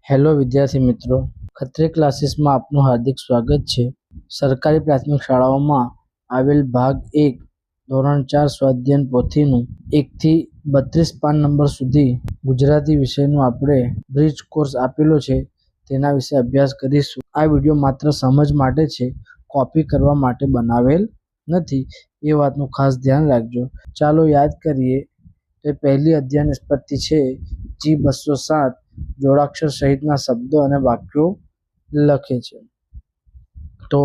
Hello વિદ્યાર્થી મિત્રો, ખત્રી ક્લાસીસમાં આપનું હાર્દિક સ્વાગત છે. સરકારી પ્રાથમિક શાળાઓમાં આવેલ ભાગ 1 ધોરણ 4 સ્વાધ્યાયન પોથીનું 1 થી 32 પાન નંબર સુધી ગુજરાતી વિષયનું આપણે બ્રિજ કોર્સ આપેલો છે, તેના વિશે અભ્યાસ કરીશું. આ વિડીયો માત્ર સમજ માટે છે, કોપી કરવા માટે બનાવેલ નથી, એ વાતનું ખાસ ધ્યાન રાખજો. ચાલો યાદ કરીએ. તો પહેલી અધ્યાય નિષ્પત્તિ છે G207 જોડાક્ષર સહિતના શબ્દો અને વાક્યો લખે છે. તો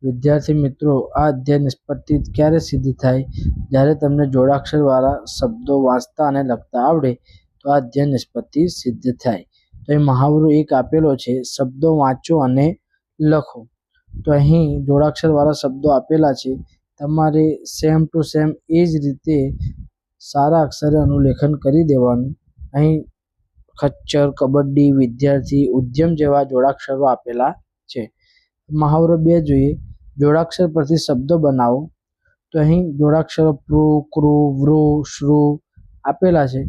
વિદ્યાર્થી મિત્રો, આ અધ્યાય નિષ્પત્તિ ક્યારે સિદ્ધ થાય? જ્યારે તમને જોડાક્ષર વાળા શબ્દો વાંચતા અને લખતા આવડે તો આ અધ્યાય નિષ્પત્તિ સિદ્ધ થાય. તો એ મહાવરો એક આપેલો છે, શબ્દો વાંચો અને લખો. તો અહીં જોડાક્ષર વાળા શબ્દો આપેલા છે, તમારે સેમ ટુ સેમ એ જ રીતે સારા અક્ષરે અનુલેખન કરી દેવાનું. અહીં ખચ્ચર, કબડ્ડી, વિદ્યાર્થી, ઉદ્યમ જેવા જોડાક્ષરો આપેલા છે. મહાવરો 2 જોઈએ, જોડાક્ષર પરથી શબ્દો બનાવો. તો અહીં જોડાક્ષરો પ્રુઃ, કૃ, વૃ, શ્રુ આપેલા છે.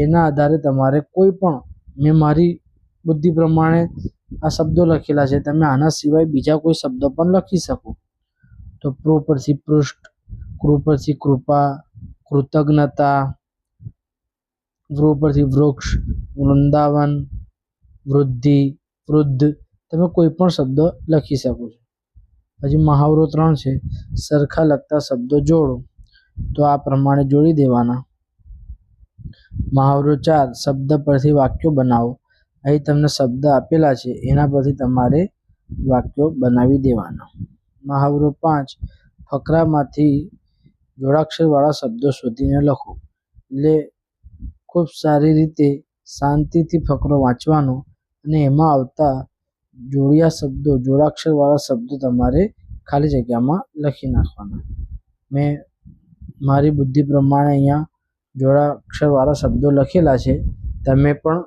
એના આધારે તમારે કોઈ પણ, મેં મારી બુદ્ધિ પ્રમાણે આ શબ્દો લખેલા છે, તમે આના સિવાય બીજા કોઈ શબ્દો પણ લખી શકો. તો પ્રુઃ પરથી પૃષ્ઠ, કૃ પરથી કૃપા, કૃતજ્ઞતા, વૃ પરથી વૃક્ષ, વૃંદાવન, વૃદ્ધિ, વૃદ્ધ, તમે કોઈ પણ શબ્દ લખી શકો છો. પછી મહાવરો 3 છે, સરખા લગતા શબ્દો જોડો. તો આ પ્રમાણે જોડી દેવાના. મહાવરો 4, શબ્દ પરથી વાક્યો બનાવો. અહીં તમને શબ્દ આપેલા છે, એના પરથી તમારે વાક્યો બનાવી દેવાના. મહાવરો 5, ફકરામાંથી જોડાક્ષર વાળા શબ્દો શોધીને લખો. એટલે ખૂબ સારી રીતે શાંતિથી ફકરો વાંચવાનો અને એમાં આવતા જોડિયા શબ્દો, જોડાક્ષર વાળા શબ્દો તમારે ખાલી જગ્યામાં લખી નાખવાના. મેં મારી બુદ્ધિ પ્રમાણે અહીંયા જોડાક્ષર વાળા શબ્દો લખેલા છે, તમે પણ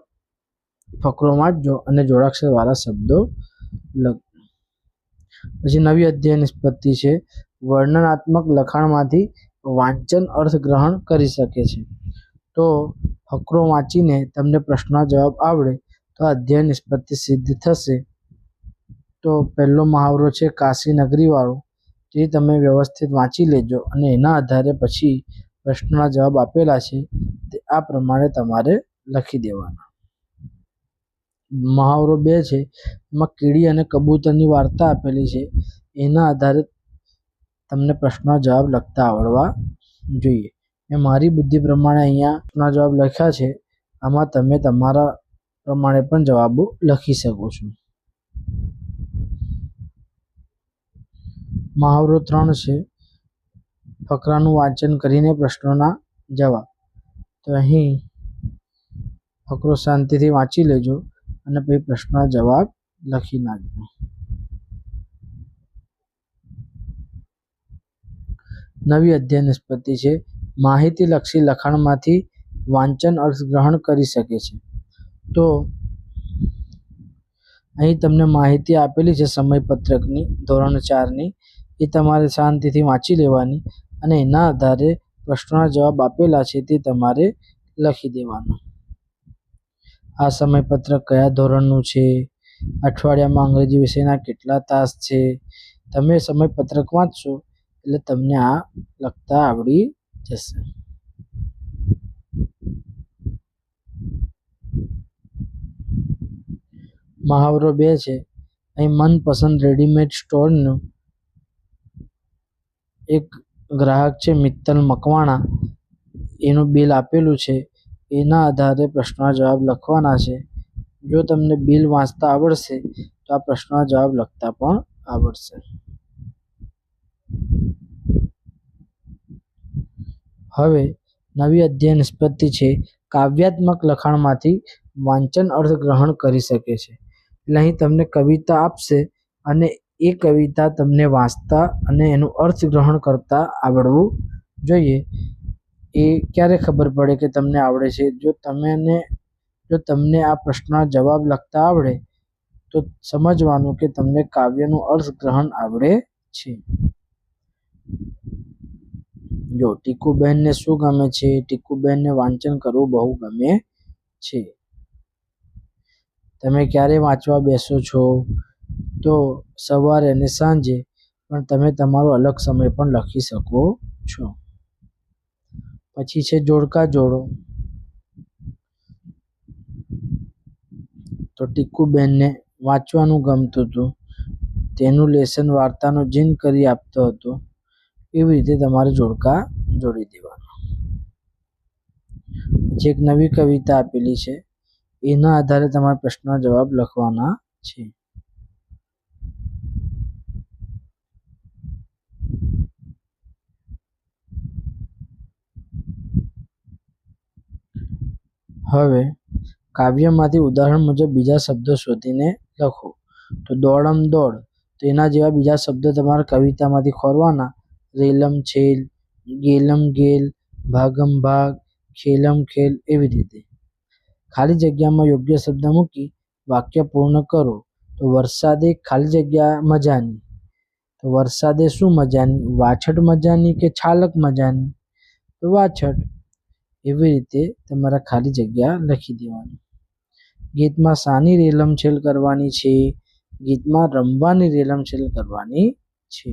ફકરો વાંચજો અને જોડાક્ષર વાળા શબ્દો લખો. પછી નવી અધ્યાય નિષ્પત્તિ છે, વર્ણનાત્મક લખાણમાંથી વાંચન અર્થગ્રહણ કરી શકે છે. તો ફકરો વાંચીને તમને પ્રશ્નના જવાબ આવડે તો અધ્યાય નિષ્પત્તિ સિદ્ધ થશે. તો પહેલો મહાવરો છે કાશી નગરી વાળો, જે તમે વ્યવસ્થિત વાંચી લેજો અને એના આધારે પછી પ્રશ્નના જવાબ આપેલા છે તે આ પ્રમાણે તમારે લખી દેવાના. મહાવરો 2 છે, એમાં કીડી અને કબૂતરની વાર્તા આપેલી છે, એના આધારે તમને પ્રશ્નના જવાબ લખતા આવડવા જોઈએ. મેં મારી બુદ્ધિ પ્રમાણે અહીંયા જવાબ લખ્યા છે, આમાં તમે તમારા પ્રમાણે પણ જવાબો લખી શકો છો. મહાવરો 3 છે, ફકરાનું વાંચન કરીને પ્રશ્નોના જવાબ. તો અહીં ફકરો શાંતિથી વાંચી લેજો અને પછી પ્રશ્નના જવાબ લખી નાખજો. નવી અધ્યાય નિષ્પત્તિ છે, માહિતીલક્ષી લખાણમાંથી વાંચન અર્થગ્રહણ કરી શકે છે. તો અહીં તમને માહિતી આપેલી છે સમયપત્રકની, ધોરણ 4ની, એ તમારે શાંતિથી વાંચી લેવાની અને એના આધારે પ્રશ્નોના જવાબ આપેલા છે તે તમારે લખી દેવાના. આ સમયપત્રક કયા ધોરણનું છે, અઠવાડિયામાં અંગ્રેજી વિષયના કેટલા તાસ છે, તમે સમયપત્રક વાંચશો એટલે તમને આ લખતા આવડી જશે. મહાવરો 2 છે, અહીં મનપસંદ રેડીમેડ સ્ટોરનું એક ગ્રાહક છે મિત્તલ મકવાણા, એનું બિલ આપેલું છે, એના આધારે પ્રશ્નના જવાબ લખવાના છે. જો તમને બિલ વાંચતા આવડશે તો આ પ્રશ્નના જવાબ લખતા પણ આવડશે. હવે નવી અધ્યાય નિષ્પત્તિ છે, કાવ્યાત્મક લખાણમાંથી વાંચન અર્થગ્રહણ કરી શકે છે. એટલે અહીં તમને કવિતા આપશે અને એ કવિતા તમને વાંચતા અને એનું અર્થગ્રહણ કરતા આવડવું જોઈએ. એ ક્યારે ખબર પડે કે તમને આવડે છે? જો તમને આ પ્રશ્નના જવાબ લખતા આવડે તો સમજવાનું કે તમને કાવ્યનું અર્થગ્રહણ આવડે છે. જો ટીકુબેનને શું ગમે છે? ટીકુબેનને વાંચન કરવું બહુ ગમે છે. તમે ક્યારે વાંચવા બેસો છો? તો સવારે અને સાંજે, પણ તમે તમારો અલગ સમય પણ લખી શકો છો. પછી છે જોડકા જોડો. તો ટીકુબેનને વાંચવાનું ગમતું હતું, તેનું લેસન વાર્તાનો જીન કરી આપતો હતો. એવી રીતે તમારે જોડકા જોડી દેવાના. પછી એક નવી કવિતા આપેલી છે, એના આધારે તમારે પ્રશ્નના જવાબ લખવાના છે. હવે કાવ્યમાંથી ઉદાહરણ મુજબ બીજા શબ્દો શોધીને લખો. તો દોડમ દોડ, તો એના જેવા બીજા શબ્દો તમારે કવિતામાંથી ખોરવાના. રેલમ છેલ, ગેલમ ગેલ, ભાગમ ભાગ, ખેલમ ખેલ, એવી રીતે. ખાલી જગ્યામાં યોગ્ય શબ્દ મૂકી વાક્ય પૂર્ણ કરો. તો વરસાદે ખાલી જગ્યા મજાની. તો વરસાદે શું મજાની? વાછટ મજાની કે છાલક મજાની? તો વાછટ. એવી રીતે તમારે ખાલી જગ્યા લખી દેવાની. ગીતમાં શાની રેલમછેલ કરવાની છે? ગીતમાં રમવાની રેલમછેલ કરવાની છે.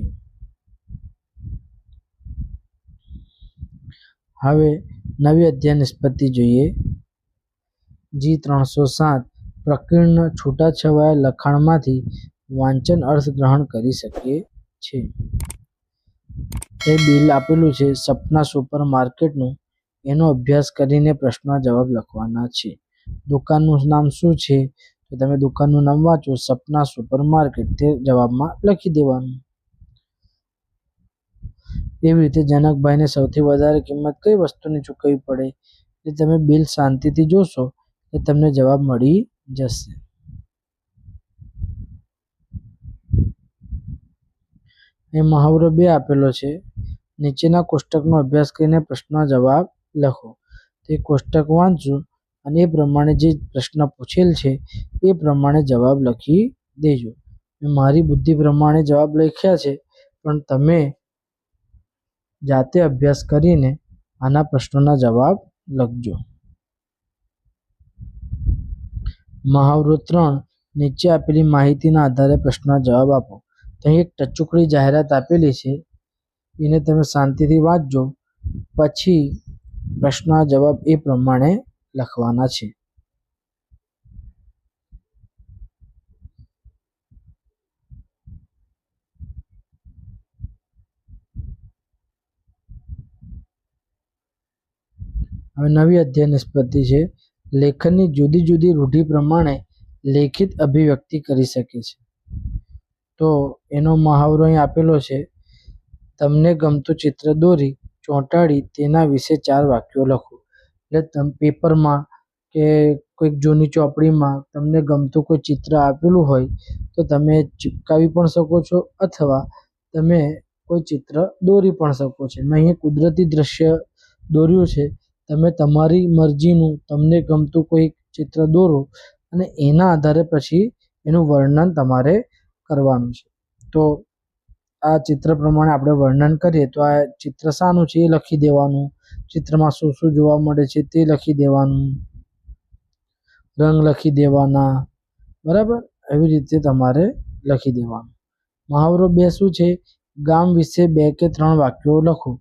હવે નવી અધ્યાય નિષ્પત્તિ જોઈએ. G307 પ્રકીર્ણ છૂટાછવાયા લખાણમાંથી વાંચન અર્થગ્રહણ કરી શકે છે. એ બિલ આપેલું છે સપના સુપર માર્કેટનું, એનો અભ્યાસ કરીને પ્રશ્નના જવાબ લખવાના છે. દુકાનનું નામ શું છે? તો તમે દુકાનનું નામ વાંચો, સપના સુપર માર્કેટ, તે જવાબમાં લખી દેવાનું. એવી રીતે જનકભાઈને સૌથી વધારે કિંમત કઈ વસ્તુની ચૂકવવી પડે? એ તમે બિલ શાંતિથી જોશો તો તમને જવાબ મળી જશે. એ મહાવરો 2 આપેલો છે. નીચેના કોષ્ટકનો અભ્યાસ કરીને પ્રશ્નના જવાબ લખો. તે કોષ્ટક વાંચજો અને એ પ્રમાણે જે પ્રશ્ન પૂછેલ છે એ પ્રમાણે જવાબ લખી દેજો. મેં મારી બુદ્ધિ પ્રમાણે જવાબ લખ્યા છે, પણ તમે જાતે અભ્યાસ કરીને આના પ્રશ્નોના જવાબ લખજો. મહાવરો 3 નીચે આપેલી માહિતીના આધારે પ્રશ્નના જવાબ આપો. તો અહીં એક ટચુકડી જાહેરાત આપેલી છે, એને તમે શાંતિથી વાંચજો, પછી પ્રશ્નના જવાબ એ પ્રમાણે લખવાના છે. હવે નવી અધ્યાય નિષ્પત્તિ છે. લેખનની જુદી જુદી રૂઢિ પ્રમાણે લેખિત અભિવ્યક્તિ કરી શકે છે. તો એનો મહાવરો અહીં આપેલો છે. તમને ગમતું ચિત્ર દોરી ચોંટાડી તેના વિશે 4 વાક્યો લખો. એટલે તમે પેપરમાં કે કોઈક જૂની ચોપડીમાં તમને ગમતું કોઈ ચિત્ર આપેલું હોય તો તમે ચિપકાવી પણ શકો છો, અથવા તમે કોઈ ચિત્ર દોરી પણ શકો છો. મેં અહીંયા કુદરતી દ્રશ્ય દોર્યું છે. તમે તમારી મરજીનું તમને ગમતું કોઈ ચિત્ર દોરો અને એના આધારે પછી એનું વર્ણન તમારે કરવાનું છે. તો આ ચિત્ર પ્રમાણે આપણે વર્ણન કરીએ તો આ ચિત્ર શાનું છે એ લખી દેવાનું. ચિત્રમાં શું શું જોવા મળે છે તે લખી દેવાનું. રંગ લખી દેવાના. બરાબર, એવી રીતે તમારે લખી દેવાનું. મહાવરો 2 શું છે? ગામ વિશે 2 કે 3 વાક્યો લખો.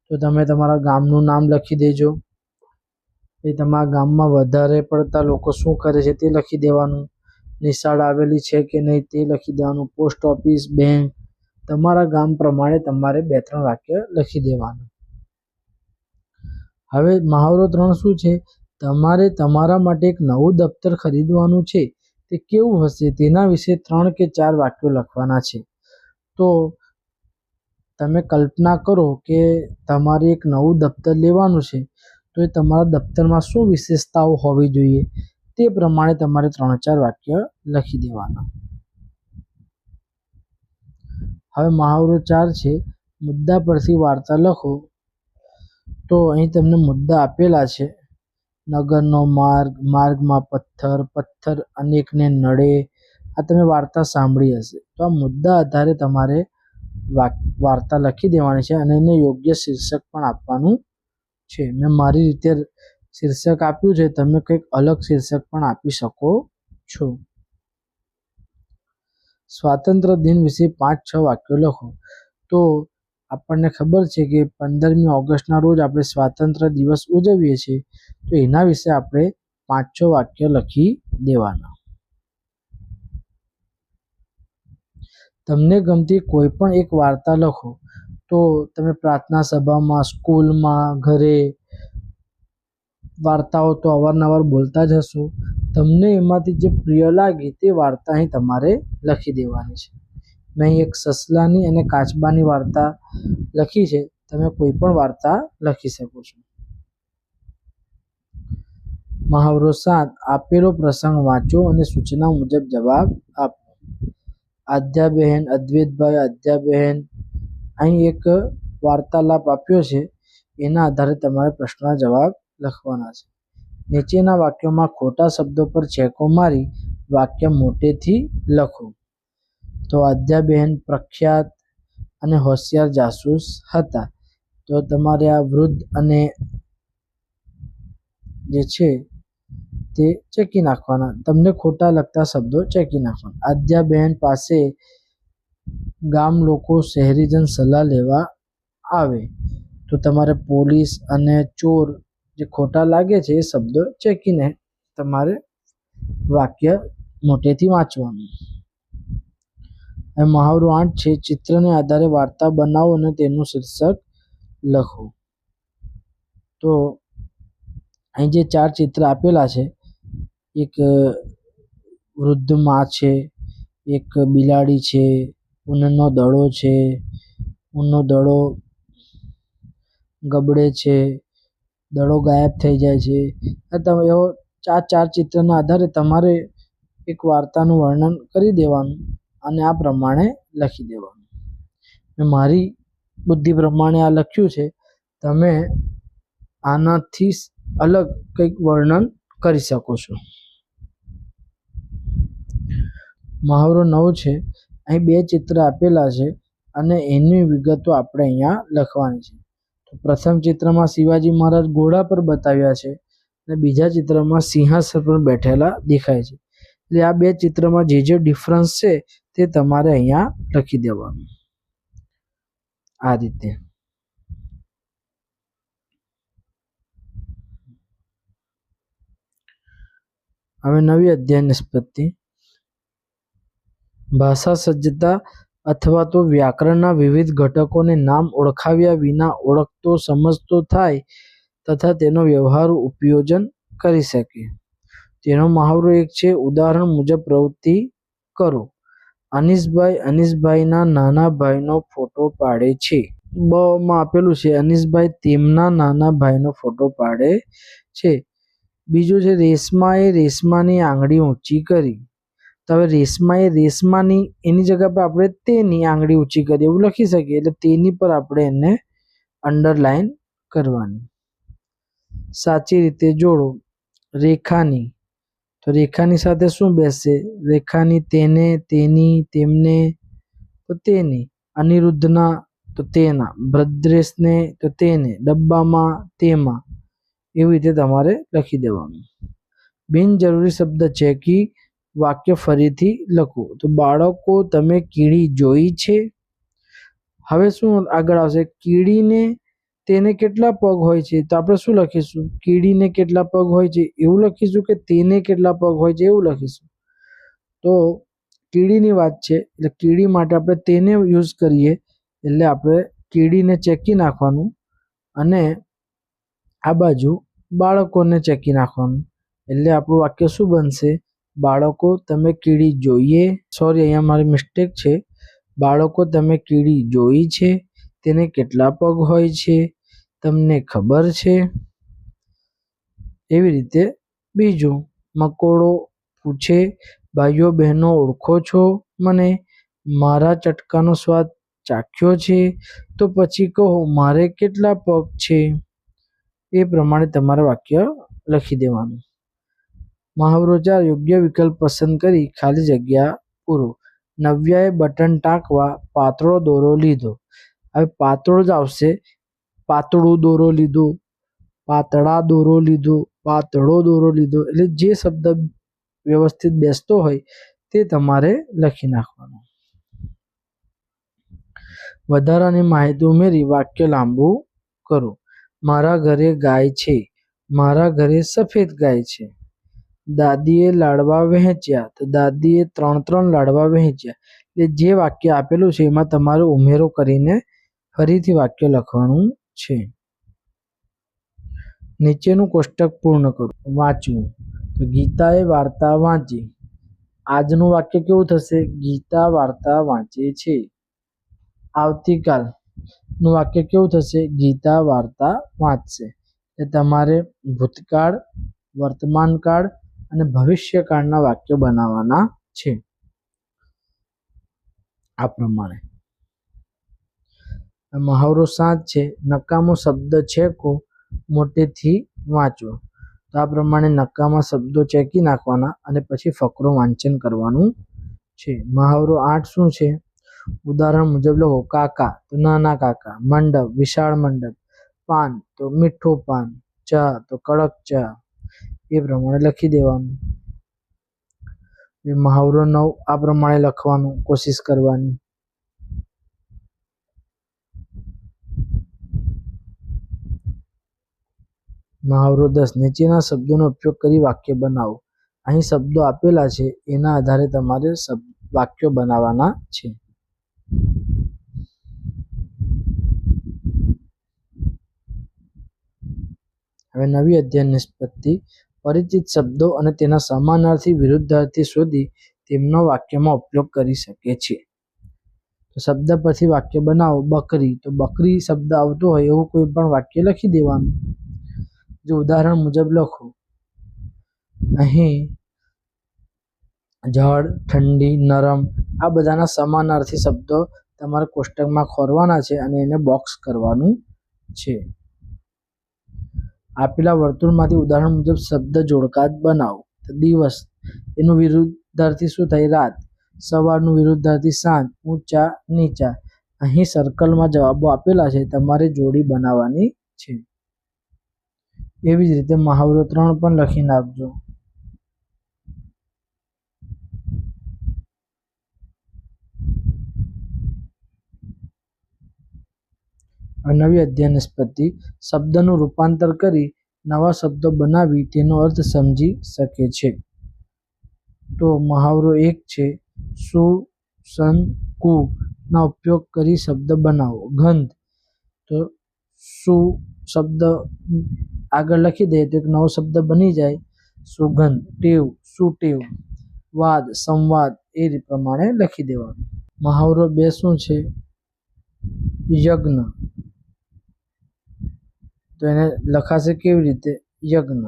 તો તમે તમારા ગામનું નામ લખી દેજો. એ તમારા ગામમાં વધારે પડતા લોકો શું કરે છે તે લખી દેવાનું. નિશાળ આવેલી છે કે નહીં તે લખી દેવાનું. પોસ્ટ ઓફિસ, બેંક, તમારા ગામ પ્રમાણે તમારે 2-3 વાક્ય લખી દેવાનું. હવે મહાવરો 3 શું છે? તમારે તમારા માટે એક નવું દફતર ખરીદવાનું છે, તે કેવું હશે તેના વિશે 3 કે 4 વાક્યો લખવાના છે. તો તમે કલ્પના કરો કે તમારે એક નવું દફતર લેવાનું છે, તો એ તમારા દફતરમાં શું વિશેષતાઓ હોવી જોઈએ તે પ્રમાણે તમારે 3-4 વાક્ય લખી દેવાના. હવે મહાવરો 4 છે. મુદ્દા પરથી વાર્તા લખો. તો અહીં તમને મુદ્દા આપેલા છે. નગરનો માર્ગ, માર્ગમાં પથ્થર, પથ્થર અનેકને નડે. આ તમે વાર્તા સાંભળી હશે. તો આ મુદ્દા આધારે તમારે વાર્તા લખી દેવાની છે અને એને યોગ્ય શીર્ષક પણ આપવાનું છે. મેં મારી રીતે શીર્ષક આપ્યું છે, તમે કંઈક અલગ શીર્ષક પણ આપી શકો છો. સ્વાતંત્ર્ય દિન વિશે 5-6 વાક્યો લખો. તો આપણને ખબર છે કે 15મી ઓગસ્ટના રોજ આપણે સ્વાતંત્ર્ય દિવસ ઉજવીએ છીએ, તો એના વિશે આપણે 5-6 વાક્ય લખી દેવાના. તમને ગમતી કોઈ પણ એક વાર્તા લખો. તો તમે પ્રાર્થના સભામાં, સ્કૂલમાં, ઘરે વાર્તાઓ તો અવારનવાર બોલતા જ હશો. તમને એમાંથી જે પ્રિય લાગે તે વાર્તા અહીં તમારે લખી દેવાની છે. મેં અહીં એક સસલાની અને કાચબાની વાર્તા લખી છે. તમે કોઈ પણ વાર્તા લખી શકો છો. મહાવરો 7. આપેલો પ્રસંગ વાંચો અને સૂચના મુજબ જવાબ આપો. આદ્યાબહેન, અદ્વૈતભાઈ, આદ્યાબહેન અહીં એક વાર્તાલાપ આપ્યો છે. એના આધારે તમારે પ્રશ્નના જવાબ લખવાના છે. નીચેના વાક્યોમાં ખોટા શબ્દો પર ચેકો મારી વાક્ય મોટેથી લખો. તો આદ્યાબહેન પ્રખ્યાત અને હોશિયાર જાસૂસ હતા. તો તમારે આ વૃદ્ધ અને જે છે તે ચેકી નાખવાના. તમને ખોટા લગતા શબ્દો ચેકી નાખવાના. આદ્યાબહેન પાસે ગામ લોકો શહેરીજન સલાહ લેવા આવે. તો તમારે પોલીસ અને ચોર જે ખોટા લાગે છે એ શબ્દો ચેકીને તમારે વાક્ય મોટેથી વાંચવાનું. હવે મહાવરો 8 છે. ચિત્રને આધારે વાર્તા બનાવો અને તેનું શીર્ષક લખો. તો અહીં જે 4 ચિત્ર આપેલા છે, એક વૃદ્ધ માં છે, એક બિલાડી છે, ઊનનો દડો છે, ઊનનો દડો ગબડે છે, દડો ગાયબ થઈ જાય છે. તમે એવો 4 ચિત્રના આધારે તમારે એક વાર્તાનું વર્ણન કરી દેવાનું અને આ પ્રમાણે લખી દેવાનું. મેં મારી બુદ્ધિ પ્રમાણે આ લખ્યું છે. તમે આનાથી અલગ કંઈક વર્ણન કરી શકો છો. મહાવરો 9 છે. અહીં 2 ચિત્ર આપેલા છે અને એની વિગતો આપણે અહીંયા લખવાની છે. તો પ્રથમ ચિત્રમાં શિવાજી મહારાજ ઘોડા પર બતાવ્યા છે અને બીજા ચિત્રમાં સિંહાસન પર બેઠેલા દેખાય છે. એટલે આ 2 ચિત્રમાં જે ડિફરન્સ છે તે તમારે અહીંયા લખી દેવાનું. આ રીતે. હવે નવી અધ્યાય નિષ્પત્તિ. ભાષા સજ્જતા અથવા તો વ્યાકરણના વિવિધ ઘટકોને નામ ઓળખાવ્યા વિના ઓળખતો સમજતો થાય તથા તેનો વ્યવહારુ ઉપયોજન કરી શકે. તેનો મહાવરો 1 છે. ઉદાહરણ મુજબ પ્રવૃત્તિ કરો. અનીસભાઈ અનીસભાઈના નાના ભાઈનો ફોટો પાડે છે. બ માં આપેલું છે અનીસભાઈ તેમના નાના ભાઈનો ફોટો પાડે છે. બીજું છે રેશમાએ રેશમાની આંગળી ઊંચી કરી. તો હવે રેશમાએ રેશમાની એની જગ્યા પર આપણે તેની આંગળી ઊંચી કરી એવું લખી શકીએ. એટલે તેની પર આપણે એને અંડરલાઈન કરવાની. સાચી રીતે જોડો. રેખાની, તો રેખાની સાથે શું બેસશે? રેખાની તેને, તેની, તેમને, તો તેની. અનિરુદ્ધના, તો તેના. ભદ્રેશને, તો તેને. ડબ્બામાં, તેમાં. એવી રીતે તમારે લખી દેવાનું. બિનજરૂરી શબ્દ ચેકી વાક્ય ફરીથી લખો. તો બાળકો તમે કીડી જોઈ છે? હવે શું આગળ આવશે? કીડીને તેને કેટલા પગ હોય છે? તો આપણે શું લખીશું? કીડીને કેટલા પગ હોય છે એવું લખીશું કે તેને કેટલા પગ હોય છે એવું લખીશું? તો કીડીની વાત છે એટલે કીડી માટે આપણે તેને યુઝ કરીએ એટલે આપણે કીડીને ચેકી નાખવાનું અને આ બાજુ બાળકોને ચેકી નાખવાનું. એટલે આપણું વાક્ય શું બનશે? બાળકો તમે કીડી જોઈએ. સોરી, અહીંયા મારી મિસ્ટેક છે. બાળકો તમે કીડી જોઈ છે? તેને કેટલા પગ હોય છે? તમને ખબર છે? એવી રીતે બીજું. મકોડો પૂછે, ભાઈઓ બહેનો ઓળખો છો મને? મારા ચટકાનો સ્વાદ ચાખ્યો છે? તો પછી કહો મારે કેટલા પગ છે? એ પ્રમાણે તમારે વાક્ય લખી દેવાનું. મહાવરો 4. યોગ્ય વિકલ્પ પસંદ કરી ખાલી જગ્યા પૂરો. નવ્યાએ બટન ટાંકવા પાતળો દોરો લીધો. હવે પાતળો જ આવશે. પાતળો દોરો લીધો, પાતળા દોરો લીધો, પાતળો દોરો લીધો. એટલે જે શબ્દ વ્યવસ્થિત બેસતો હોય તે તમારે લખી નાખવાનું. વધારાની માહિતી ઉમેરી વાક્ય લાંબુ કરો. મારા ઘરે ગાય છે. મારા ઘરે સફેદ ગાય છે. દાદીએ લાડવા વહેંચ્યા. તો દાદીએ 3 લાડવા વહેંચ્યા. એટલે જે વાક્ય આપેલું છે એમાં તમારે ઉમેરો કરીને ફરીથી વાક્ય લખવાનું છે. નીચેનું કોષ્ટક પૂર્ણ કરો. વાંચવું. તો ગીતાએ વાર્તા વાંચી. આજનું વાક્ય કેવું થશે? ગીતા વાર્તા વાંચે છે. આવતીકાલનું વાક્ય કેવું થશે? ગીતા વાર્તા વાંચશે. એટલે તમારે ભૂતકાળ, વર્તમાનકાળ અને ભવિષ્યકાળના વાક્ય બનાવવાના છે. આ પ્રમાણે મહાવરો 7 છે. નકામો શબ્દ છેકો, મોટેથી વાંચો. તો આ પ્રમાણે નકામા શબ્દો ચેકી નાખવાના અને પછી ફકરો વાંચન કરવાનું છે. મહાવરો 8 શું છે? ઉદાહરણ મુજબ લખો. કાકા તો નાના કાકા, મંડપ વિશાળ મંડપ, પાન તો મીઠું પાન, ચા તો કડક ચા. એ પ્રમાણે લખી દેવાનું. મહાવરો 9 આ પ્રમાણે લખવાનું કોશિશ કરવાની. મહાવરો 10 નીચેના શબ્દોનો ઉપયોગ કરી વાક્ય બનાવો. અહીં શબ્દો આપેલા છે એના આધારે તમારે વાક્યો બનાવવાના છે. હવે નવી અધ્યયન નિષ્પત્તિ. પરિચિત શબ્દો અને તેના સમાનાર્થી વિરુદ્ધાર્થી શોધી તેમનો વાક્યમાં ઉપયોગ કરી શકે છે. તો શબ્દ પરથી વાક્ય બનાવો. બકરી તો બકરી શબ્દ આવતો હોય એવું કોઈ પણ વાક્ય લખી દેવાનું. જો ઉદાહરણ મુજબ લખો. અહીં જળ, ઠંડી, નરમ આ બધાના સમાનાર્થી શબ્દો તમારે કોષ્ટકમાં ખોરવાના છે અને એને બોક્સ કરવાનું છે. આપેલા વર્તુળમાંથી ઉદાહરણ મુજબ શબ્દ જોડકા બનાવો. તો દિવસ એનું વિરુદ્ધાર્થી શું થાય? રાત. સવારનું વિરુદ્ધાર્થી સાંજ. ઊંચા, નીચા. અહીં સર્કલમાં જવાબો આપેલા છે, તમારે જોડી બનાવવાની છે. એવી જ રીતે મહાવરો 3 પણ લખી નાખજો. નવી અધ્યયન નિષ્પત્તિ. શબ્દનું રૂપાંતર કરી નવા શબ્દો બનાવી તેનો અર્થ સમજી શકે છે. તો મહાવરો 1 છે. સુ, સન, કુ ના ઉપયોગ કરી શબ્દ બનાવો. ગંધ તો સુ શબ્દ આગળ લખી દે તો એક નવો શબ્દ બની જાય સુગંધ. ટેવ, સુટેવ. વાદ, સંવાદ એ પ્રમાણે લખી દેવાનું. મહાવરો 2 શું છે? યજ્ઞ. તો એને લખાશે કેવી રીતે? યજ્ઞ.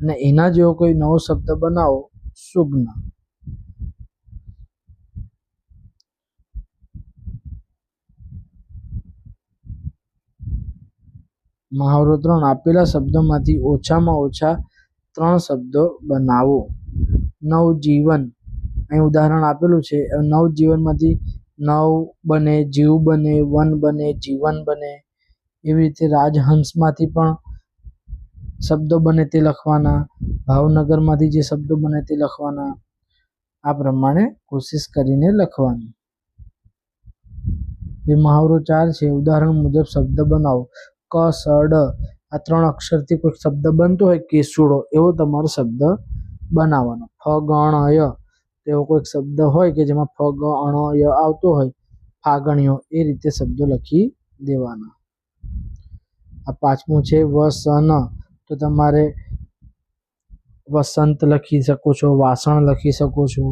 અને એના જેવો કોઈ નવો શબ્દ બનાવો. સુજ્ઞ. મહાવરો 3 આપેલા શબ્દોમાંથી ઓછામાં ઓછા 3 શબ્દો બનાવો. નવજીવન અહીં ઉદાહરણ આપેલું છે. નવજીવનમાંથી નવ બને, જીવ બને, વન બને, જીવન બને. એવી રીતે રાજહંસમાંથી પણ શબ્દો બને તે લખવાના. ભાવનગરમાંથી જે શબ્દો બને તે લખવાના. આ પ્રમાણે કોશિશ કરીને લખવાનું. એ મહાવરો 4 છે. ઉદાહરણ મુજબ શબ્દ બનાવો. ક, સ, ડ આ 3 અક્ષરથી કોઈ શબ્દ બનતો હોય કેસુડો એવો તમારો શબ્દ બનાવવાનો. ફ, ગ, ણ, ય તેવો કોઈક શબ્દ હોય કે જેમાં ફ, ગ, ણ, ય આવતો હોય ફાગણીઓ એ રીતે શબ્દો લખી દેવાના. આ 5મું છે. વ, સ, ન તો તમારે વસંત લખી શકો છો, વાસણ લખી શકો છો.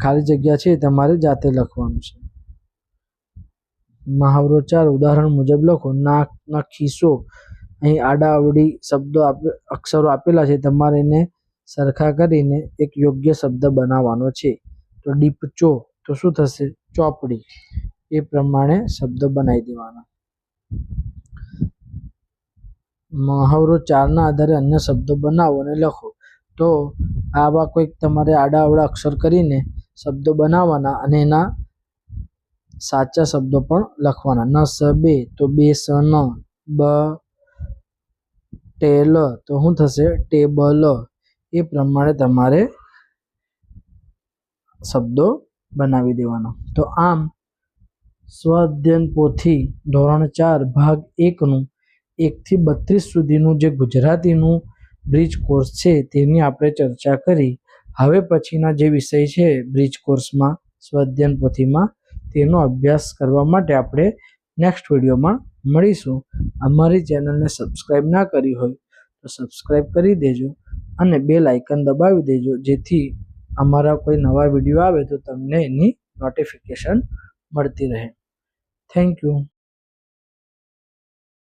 ખાલી જગ્યા છે તમારે જાતે લખવાનું છે. મહાવરો 4 ઉદાહરણ મુજબ લખો. નાકનો ખિસ્સો અહીં આડા અવળી શબ્દો અક્ષરો આપેલા છે, તમારે એને સરખા કરીને એક યોગ્ય શબ્દ બનાવવાનો છે. તો ડીપચો તો શું થશે? ચોપડી. એ પ્રમાણે શબ્દો બનાવી દેવાના. મહાવરો 4ના આધારે અન્ય શબ્દો બનાવો અને લખો. તો આવા કોઈક તમારે આડા અવળા અક્ષર કરીને શબ્દો બનાવવાના અને એના સાચા શબ્દો પણ લખવાના. ન, સ, બે તો બે, સ, ન. બ, ટેલ તો શું થશે? ટેબલ. એ પ્રમાણે તમારે શબ્દો બનાવી દેવાના. તો આમ સ્વઅધ્યયન પોથી ધોરણ 4 ભાગ 1નું 1 થી 32 સુધીનું જે ગુજરાતીનું બ્રિજ કોર્સ છે તેની આપણે ચર્ચા કરી. હવે પછીના જે વિષય છે બ્રિજ કોર્સમાં સ્વઅધ્યયન પોથીમાં તેનો અભ્યાસ કરવા માટે આપણે નેક્સ્ટ વિડીયોમાં મળીશું. અમારી ચેનલને સબસ્ક્રાઈબ ના કરી હોય તો સબસ્ક્રાઈબ કરી દેજો અને બેલ આઇકન દબાવી દેજો, જેથી અમારા કોઈ નવા વિડીયો આવે તો તમને એની નોટિફિકેશન મળતી રહે. Thank you.